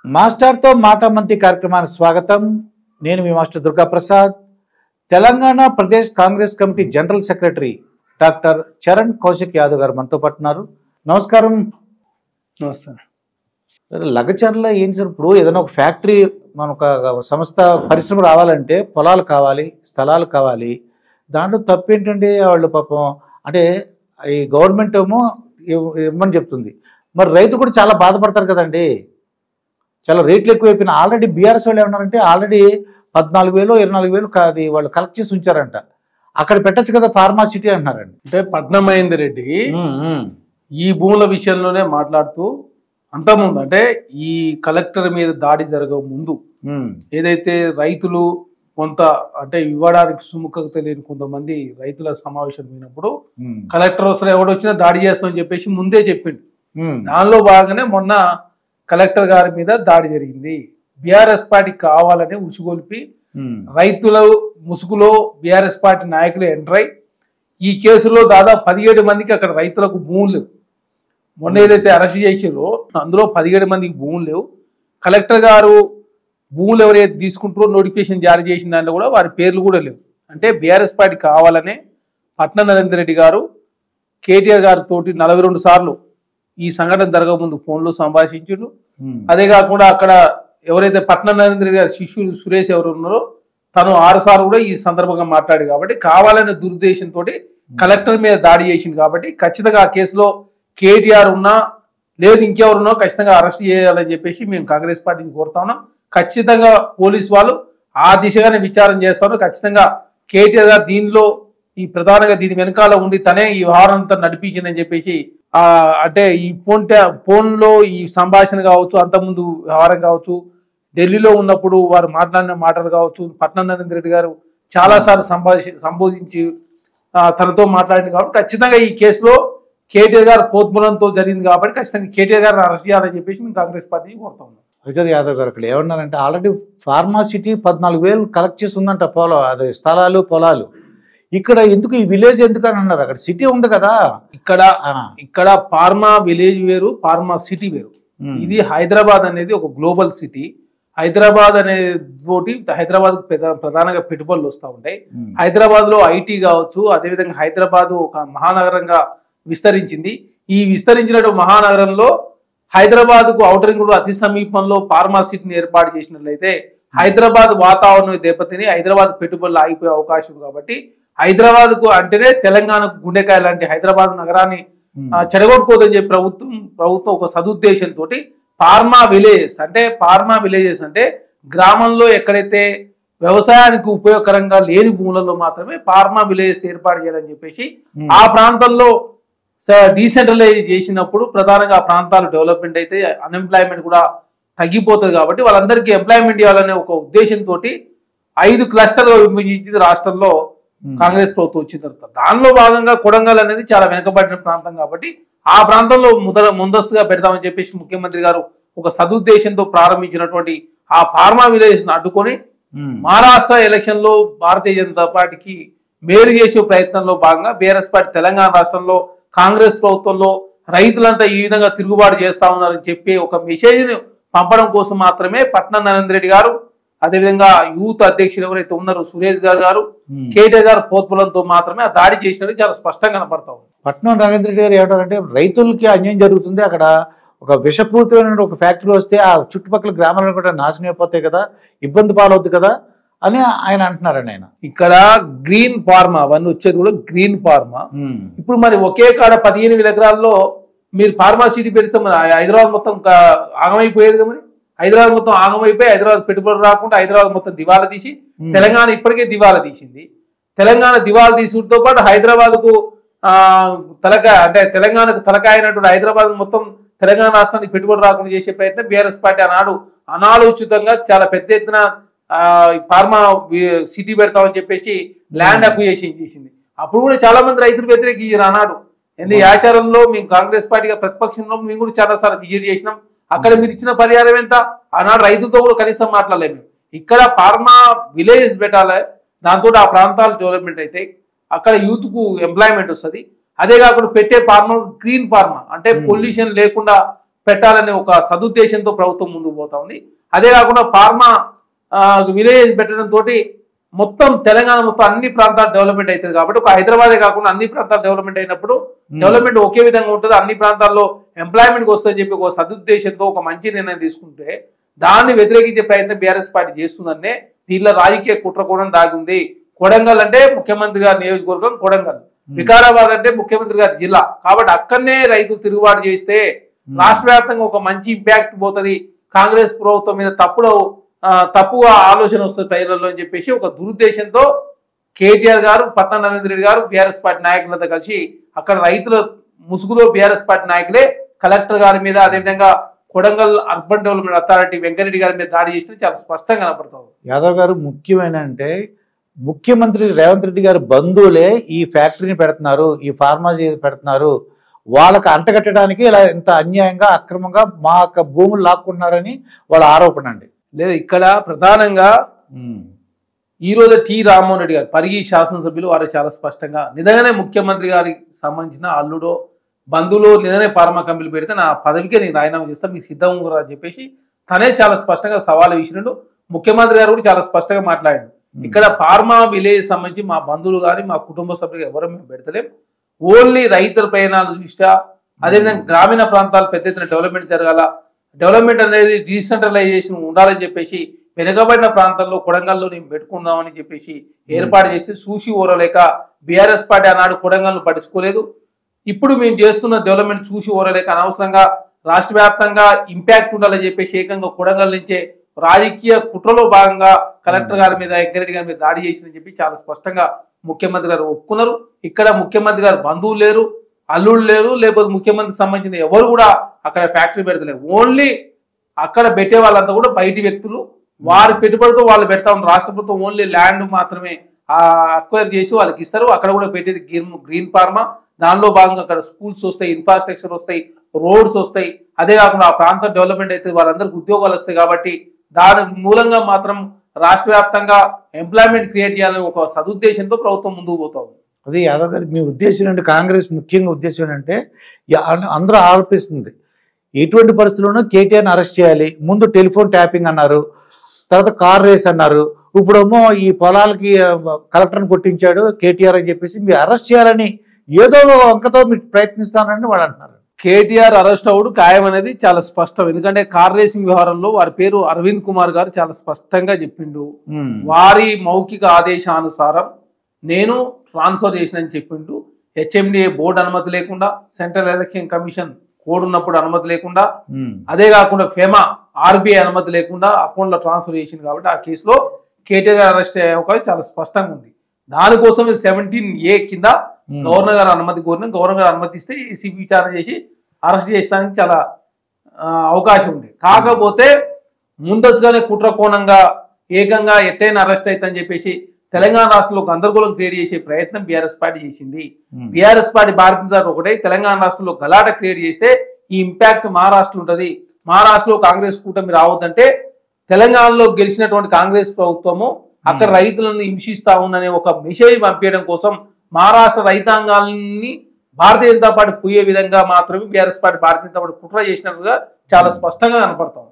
మాస్టర్తో మాట మంతి కార్యక్రమానికి స్వాగతం. నేను మీ master Durga Prasad. Telangana Pradesh Congress committee general secretary doctor Charan Kaushik Yadav గారు మనతో పాటు ఉన్నారు. నమస్కారం. నమస్కారం. లగచర్ల ఏం సార్, ఇప్పుడు ఏదైనా ఒక ఫ్యాక్టరీ, మన ఒక సంస్థ పరిశ్రమ రావాలంటే పొలాలు కావాలి, స్థలాలు కావాలి. దాంట్లో తప్పు ఏంటంటే వాళ్ళు పాపం అంటే ఈ గవర్నమెంట్ ఏమో ఇవ్వమని చెప్తుంది, మరి రైతు కూడా చాలా బాధపడతారు కదండి. చాలా రేట్లు ఎక్కువైపోయినా ఆల్రెడీ బీఆర్ఎస్ వాళ్ళు ఏమన్నారంటే ఆల్రెడీ 14,000 24,000 అది వాళ్ళు కలెక్ట్ చేసి ఉంచారంట. అక్కడ పెట్టచ్చు కదా ఫార్మాసిటీ అంటున్నారండి. అంటే పట్నం మహేందర్ రెడ్డి ఈ భూముల విషయంలోనే మాట్లాడుతూ అంతకుముందు అంటే ఈ కలెక్టర్ మీద దాడి జరగక ముందు ఏదైతే రైతులు కొంత అంటే ఇవ్వడానికి సుముఖత లేని కొంతమంది రైతుల సమావేశం అయినప్పుడు కలెక్టర్ అవసరం ఎవడొచ్చినా దాడి చేస్తామని చెప్పేసి ముందే చెప్పిండు. దానిలో భాగంగానే మొన్న కలెక్టర్ గారి మీద దాడి జరిగింది. బీఆర్ఎస్ పార్టీ కావాలని ఉసుగొల్పి రైతుల ముసుగులో బీఆర్ఎస్ పార్టీ నాయకులు ఎంటర్ అయి ఈ కేసులో దాదాపు 17 మందికి అక్కడ రైతులకు భూములు లేవు. మొన్న ఏదైతే అరెస్ట్ చేసారో అందులో 17 మందికి భూములు లేవు. కలెక్టర్ గారు భూములు ఎవరైతే తీసుకుంటారో నోటిఫికేషన్ జారీ చేసిన దాంట్లో కూడా వారి పేర్లు కూడా లేవు. అంటే బీఆర్ఎస్ పార్టీ కావాలనే పట్నం నరేందర్ రెడ్డి గారు కేటీఆర్ గారితో 42 సార్లు ఈ సంఘటన జరగకముందు ఫోన్లో సంభాషించుడు. అదే కాకుండా అక్కడ ఎవరైతే పట్నం నరేంద్ర రెడ్డి గారి శిష్యులు సురేష్ ఎవరు ఉన్నారో తను 6 సార్లు కూడా ఈ సందర్భంగా మాట్లాడి కాబట్టి కావాలనే దురుద్దేశంతో కలెక్టర్ మీద దాడి చేసింది. కాబట్టి ఖచ్చితంగా ఆ కేసులో కేటీఆర్ ఉన్నా లేదు ఇంకెవరున్నా ఖచ్చితంగా అరెస్ట్ చేయాలని చెప్పేసి మేము కాంగ్రెస్ పార్టీని కోరుతా ఉన్నాం. ఖచ్చితంగా పోలీసు వాళ్ళు ఆ దిశగానే విచారణ చేస్తారు. ఖచ్చితంగా కేటీఆర్ గారు దీనిలో ఈ ప్రధానంగా దీని వెనకాల ఉండి తనే ఈ వ్యవహారం అంతా నడిపించిందని చెప్పేసి అంటే ఈ ఫోన్లో ఈ సంభాషణ కావచ్చు, అంతకుముందు వ్యవహారం కావచ్చు, ఢిల్లీలో ఉన్నప్పుడు వారు మాట్లాడిన మాటలు కావచ్చు, పట్నం నరేంద్ర రెడ్డి గారు చాలాసార్లు సంబోధించి తనతో మాట్లాడింది. కాబట్టి ఖచ్చితంగా ఈ కేసులో కేటీఆర్ గారు పోత్మూలంతో జరిగింది కాబట్టి ఖచ్చితంగా కేటీఆర్ గారిని అరెస్ట్ చేయాలని చెప్పేసి మేము కాంగ్రెస్ పార్టీని కోరుతా ఉన్నాం. అయితే యాదవ్ గారు అక్కడ ఏమన్నారంటే ఆల్రెడీ ఫార్మాసిటీ 14,000 కలెక్ట్ చేసి ఉందంట అదే స్థలాలు పొలాలు. ఇక్కడ ఎందుకు ఈ విలేజ్ ఎందుకు అని అన్నారు? అక్కడ సిటీ ఉంది కదా. ఇక్కడ ఫార్మా విలేజ్ వేరు, ఫార్మా సిటీ వేరు. ఇది హైదరాబాద్ అనేది ఒక గ్లోబల్ సిటీ. హైదరాబాద్ అనే తోటి హైదరాబాద్ ప్రధానంగా పెట్టుబడులు వస్తూ ఉంటాయి. హైదరాబాద్ లో ఐటీ కావచ్చు, అదేవిధంగా హైదరాబాద్ ఒక మహానగరంగా విస్తరించింది. ఈ విస్తరించిన మహానగరంలో హైదరాబాద్ కు ఔటర్ రింగ్ రోడ్ అతి సమీపంలో ఫార్మా సిటీని ఏర్పాటు చేసినట్లయితే హైదరాబాద్ వాతావరణం దెబ్బతిని హైదరాబాద్ పెట్టుబడులు ఆగిపోయే అవకాశం. కాబట్టి హైదరాబాద్ కు అంటేనే తెలంగాణకు గుండెకాయ లాంటి హైదరాబాద్ నగరాన్ని చెడగొట్టుకోదని చెప్పి ప్రభుత్వం ఒక సదుద్దేశంతో ఫార్మా విలేజెస్ అంటే గ్రామంలో ఎక్కడైతే వ్యవసాయానికి ఉపయోగకరంగా లేని భూములలో మాత్రమే ఫార్మా విలేజెస్ ఏర్పాటు చేయాలని చెప్పేసి ఆ ప్రాంతంలో డీసెంట్రలైజ్ చేసినప్పుడు ప్రధానంగా ఆ ప్రాంతాలు డెవలప్మెంట్ అయితే అన్ఎంప్లాయ్మెంట్ కూడా తగ్గిపోతుంది. కాబట్టి వాళ్ళందరికీ ఎంప్లాయ్మెంట్ ఇవ్వాలనే ఒక ఉద్దేశంతో 5 క్లస్టర్గా విభజించింది రాష్ట్రంలో కాంగ్రెస్ ప్రభుత్వం వచ్చిన తర్వాత. దానిలో భాగంగా కొడంగల్ అనేది చాలా వెనుకబడిన ప్రాంతం కాబట్టి ఆ ప్రాంతంలో ముందస్తుగా పెడతామని చెప్పేసి ముఖ్యమంత్రి గారు ఒక సదుద్దేశంతో ప్రారంభించినటువంటి ఆ ఫార్మా విలేజెస్ ను అడ్డుకొని మహారాష్ట్ర ఎలక్షన్ లో భారతీయ జనతా పార్టీకి మేలు చేసే ప్రయత్నంలో భాగంగా బీఆర్ఎస్ పార్టీ తెలంగాణ రాష్ట్రంలో కాంగ్రెస్ ప్రభుత్వంలో రైతులంతా ఈ విధంగా తిరుగుబాటు చేస్తా ఉన్నారని చెప్పి ఒక మెసేజ్ ని పంపడం కోసం మాత్రమే పట్నం నరేంద్ర రెడ్డి గారు, అదేవిధంగా యూత్ అధ్యక్షులు ఎవరైతే ఉన్నారో సురేష్ గారు, కేటీఆర్ గారు పోత్పులంతో మాత్రమే ఆ దాడి చేసినట్టు చాలా స్పష్టంగా కనపడతా ఉంది. పట్నం నరేంద్ర రెడ్డి గారు ఏమంటారంటే రైతులకి అన్యాయం జరుగుతుంది, అక్కడ ఒక విషపూరితమైన ఒక ఫ్యాక్టరీ వస్తే ఆ చుట్టుపక్కల గ్రామాలను కూడా నాశనం అయిపోతాయి కదా, ఇబ్బంది పాలవుద్ది కదా అని ఆయన అంటున్నారండి. ఆయన ఇక్కడ గ్రీన్ ఫార్మా అవన్నీ వచ్చేది కూడా గ్రీన్ ఫార్మా. ఇప్పుడు మరి ఒకే కాడ 15,000 ఎకరాల్లో మీరు ఫార్మా సిటీ పెడితే మరి హైదరాబాద్ మొత్తం ఆగమైపోయేది కదా. మరి హైదరాబాద్ మొత్తం ఆగమైపోయి హైదరాబాద్ పెట్టుబడులు రాకుండా హైదరాబాద్ మొత్తం దివాలా తీసి తెలంగాణ ఇప్పటికే దివాలా తీసింది. తెలంగాణ దివాలా తీసుతో పాటు హైదరాబాద్ కు తెలంగాణకు తలకాయ అయినటువంటి హైదరాబాద్ మొత్తం తెలంగాణ రాష్ట్రానికి పెట్టుబడి రాకుండా చేసే ప్రయత్నం బీఆర్ఎస్ పార్టీ ఆనాడు అనాలోచితంగా చాలా పెద్ద ఎత్తున ఫార్మా సిటీ పెడతామని చెప్పేసి ల్యాండ్ అక్విజిషన్ చేసింది. అప్పుడు కూడా చాలా మంది రైతులు వ్యతిరేకించారు ఆనాడు. ఎందుకు ఆచారంలో మేము కాంగ్రెస్ పార్టీగా ప్రతిపక్షంలో మేము కూడా చాలా సార్లు విజిట్ చేసినాం. అక్కడ మీరు ఇచ్చిన పరిహారం ఎంత? ఆనాడు రైతులతో కూడా కనీసం మాట్లాడలేము. ఇక్కడ ఫార్మా విలేజెస్ పెట్టాలి, దాంతో ఆ ప్రాంతాలు డెవలప్మెంట్ అయితే అక్కడ యూత్ కు ఎంప్లాయ్మెంట్ వస్తుంది. అదే కాకుండా పెట్టే ఫార్మా గ్రీన్ ఫార్మా అంటే పొల్యూషన్ లేకుండా పెట్టాలనే ఒక సదుద్దేశంతో ప్రభుత్వం ముందుకు పోతా ఉంది. అదే కాకుండా ఫార్మా విలేజ్ పెట్టడం తోటి మొత్తం తెలంగాణ మొత్తం అన్ని ప్రాంతాలు డెవలప్మెంట్ అవుతుంది కాబట్టి ఒక హైదరాబాదే కాకుండా అన్ని ప్రాంతాలు డెవలప్మెంట్ అయినప్పుడు డెవలప్మెంట్ ఒకే విధంగా ఉంటుంది, అన్ని ప్రాంతాల్లో ఎంప్లాయ్మెంట్కి వస్తుందని చెప్పి ఒక సదుద్దేశంతో ఒక మంచి నిర్ణయం తీసుకుంటే దాన్ని వ్యతిరేకించే ప్రయత్నం బీఆర్ఎస్ పార్టీ చేస్తుందనే దీనిలో రాజకీయ కుట్ర కూడా దాగి ఉంది. కొడంగల్ అంటే ముఖ్యమంత్రి గారి నియోజకవర్గం కొడంగల్, వికారాబాద్ అంటే ముఖ్యమంత్రి గారి జిల్లా కాబట్టి అక్కడనే రైతులు తిరుగుబాటు చేస్తే రాష్ట్ర వ్యాప్తంగా ఒక మంచి ఇంపాక్ట్ పోతుంది, కాంగ్రెస్ ప్రభుత్వం మీద తప్పుగా ఆలోచన వస్తుంది ప్రజలలో అని చెప్పేసి ఒక దురుద్దేశంతో కేటీఆర్ గారు, పట్నం నరేంద్ర రెడ్డి గారు బీఆర్ఎస్ పార్టీ నాయకులతో కలిసి అక్కడ రైతుల ముసుగులో బీఆర్ఎస్ పార్టీ నాయకులే కలెక్టర్ గారి మీద అదేవిధంగా Kodangal urban development authority Venkat Reddy గారి మీద దాడి చేసిన చాలా స్పష్టంగా కనపడుతుంది. యాదవ్ గారు ముఖ్యమైన అంటే ముఖ్యమంత్రి రేవంత్ రెడ్డి గారి బంధువులే ఈ ఫ్యాక్టరీని పెడుతున్నారు, ఈ ఫార్మాసీ పెడుతున్నారు, వాళ్ళకి అంటగట్టడానికి ఇలా ఇంత అన్యాయంగా అక్రమంగా మా భూములు లాక్కుంటున్నారని వాళ్ళ ఆరోపణ అండి. లేదు, ఇక్కడ ప్రధానంగా ఈ రోజు టి రామ్మోహన్ రెడ్డి గారు పరిగి శాసనసభ్యులు వారు చాలా స్పష్టంగా నిజంగానే ముఖ్యమంత్రి గారికి సంబంధించిన అల్లుడో బంధువులు నిజంగానే ఫార్మా కంపెనీలు పెడితే నా పదవికే నేను రాజీనామా చేస్తాను, మీకు సిద్ధం అని చెప్పేసి తనే చాలా స్పష్టంగా సవాలు విసినాడు. ముఖ్యమంత్రి గారు కూడా చాలా స్పష్టంగా మాట్లాడాడు. ఇక్కడ ఫార్మా విలేజ్ సంబంధించి మా బంధువులు కానీ మా కుటుంబ సభ్యులు ఎవరు మేము పెడతలేం, ఓన్లీ రైతుల ప్రయాణాలు దృష్ట్యా అదేవిధంగా గ్రామీణ ప్రాంతాలు పెద్ద ఎత్తున డెవలప్మెంట్ జరగాల, డెవలప్మెంట్ అనేది డీసెంట్రలైజేషన్ ఉండాలని చెప్పేసి వెనుకబడిన ప్రాంతాల్లో కొడంగల్లో నేను పెట్టుకుందామని చెప్పేసి ఏర్పాటు చేసి చూసి ఓరలేక బీఆర్ఎస్ పార్టీ ఆనాడు కొడంగల్ను పట్టించుకోలేదు. ఇప్పుడు మేము చేస్తున్న డెవలప్మెంట్ చూసి ఓరలేక అనవసరంగా రాష్ట్ర వ్యాప్తంగా ఇంపాక్ట్ ఉండాలని చెప్పేసి ఏకంగా కొడంగల్ నుంచే రాజకీయ కుట్రలో భాగంగా కలెక్టర్ గారి మీద వెంకరెడ్డి గారి మీద దాడి చేసిందని చెప్పి చాలా స్పష్టంగా ముఖ్యమంత్రి గారు ఒప్పుకున్నారు. ఇక్కడ ముఖ్యమంత్రి గారు బంధువులు లేరు, అల్లుళ్ళు లేరు, లేకపోతే ముఖ్యమంత్రికి సంబంధించిన ఎవరు కూడా అక్కడ ఫ్యాక్టరీ పెడతలేరు. ఓన్లీ అక్కడ పెట్టే వాళ్ళంతా కూడా బయటి వ్యక్తులు, వారి పెట్టుబడితో వాళ్ళు పెడతా ఉన్నారు. రాష్ట్ర ప్రభుత్వం ఓన్లీ ల్యాండ్ మాత్రమే అక్వైర్ చేసి వాళ్ళకి ఇస్తారు. అక్కడ కూడా పెట్టేది గ్రీన్ ఫార్మా, దానిలో భాగంగా అక్కడ స్కూల్స్ వస్తాయి, ఇన్ఫ్రాస్ట్రక్చర్ వస్తాయి, రోడ్స్ వస్తాయి, అదే కాకుండా ఆ ప్రాంతం డెవలప్మెంట్ అయితే వాళ్ళందరికీ ఉద్యోగాలు వస్తాయి. కాబట్టి దాని మూలంగా మాత్రం రాష్ట్ర వ్యాప్తంగా ఎంప్లాయ్మెంట్ క్రియేట్ చేయాలని ఒక సదుద్దేశంతో ప్రభుత్వం ముందుకు పోతుంది. అదే యాదవ్ గారు మీ ఉద్దేశం ఏంటంటే, కాంగ్రెస్ ముఖ్యంగా ఉద్దేశం ఏంటంటే అందరూ ఆరోపిస్తుంది ఎటువంటి పరిస్థితుల్లోనూ కేటీఆర్ని అరెస్ట్ చేయాలి. ముందు టెలిఫోన్ ట్యాపింగ్ అన్నారు, తర్వాత కార్ రేస్ అన్నారు, ఇప్పుడేమో ఈ పొలాలకి కలెక్టర్ని కొట్టించాడు కేటీఆర్ అని చెప్పేసి మీరు అరెస్ట్ చేయాలని ఏదో అంకతో మీరు ప్రయత్నిస్తానని వాళ్ళు అంటున్నారు. కేటీఆర్ అరెస్ట్ అవుడు ఖాయం అనేది చాలా స్పష్టం. ఎందుకంటే కార్ రేసింగ్ వ్యవహారంలో వారి పేరు అరవింద్ కుమార్ గారు చాలా స్పష్టంగా చెప్పిండు. వారి మౌఖిక ఆదేశానుసారం నేను ట్రాన్స్ఫర్ చేసినని చెప్పిండు. హెచ్ఎండిఏ బోర్డు అనుమతి లేకుండా, సెంట్రల్ ఎలక్షన్ కమిషన్ కోడ్ ఉన్నప్పుడు అనుమతి లేకుండా, అదే కాకుండా ఫెమా ఆర్బీఐ అనుమతి లేకుండా అకౌంట్లో ట్రాన్స్ఫర్ చేసింది. కాబట్టి ఆ కేసులో కేటీఆర్ అరెస్ట్ అయ్యే అవకాశం చాలా స్పష్టంగా ఉంది. దానికోసం 17A కింద గవర్నర్ గారు అనుమతి కోరిన, గవర్నర్ గారు అనుమతి ఇస్తే ఏసీబీ విచారణ చేసి అరెస్ట్ చేసడానికి చాలా అవకాశం ఉంది. కాకపోతే ముందస్తుగానే కుట్ర కోణంగా ఏకంగా ఎట్టైనా అరెస్ట్ అవుతుందని చెప్పేసి తెలంగాణ రాష్ట్రంలో గందరగోళం క్రియేట్ చేసే ప్రయత్నం బీఆర్ఎస్ పార్టీ చేసింది. బీఆర్ఎస్ పార్టీ భారతీయ ఒకటే తెలంగాణ రాష్ట్రంలో గలాట క్రియేట్ చేస్తే ఈ ఇంపాక్ట్ మహారాష్ట్రలో ఉంటుంది. మహారాష్ట్రలో కాంగ్రెస్ కూటమి రావద్దంటే తెలంగాణలో గెలిచినటువంటి కాంగ్రెస్ ప్రభుత్వము అక్కడ రైతులను హింసిస్తా ఉందనే ఒక మెసేజ్ పంపించడం కోసం మహారాష్ట్ర రైతాంగాన్ని భారతీయ జనతా పార్టీ పోయే విధంగా మాత్రమే BRS party Bharatiya Janata party కుట్ర చేసినట్టుగా చాలా స్పష్టంగా కనపడతాం.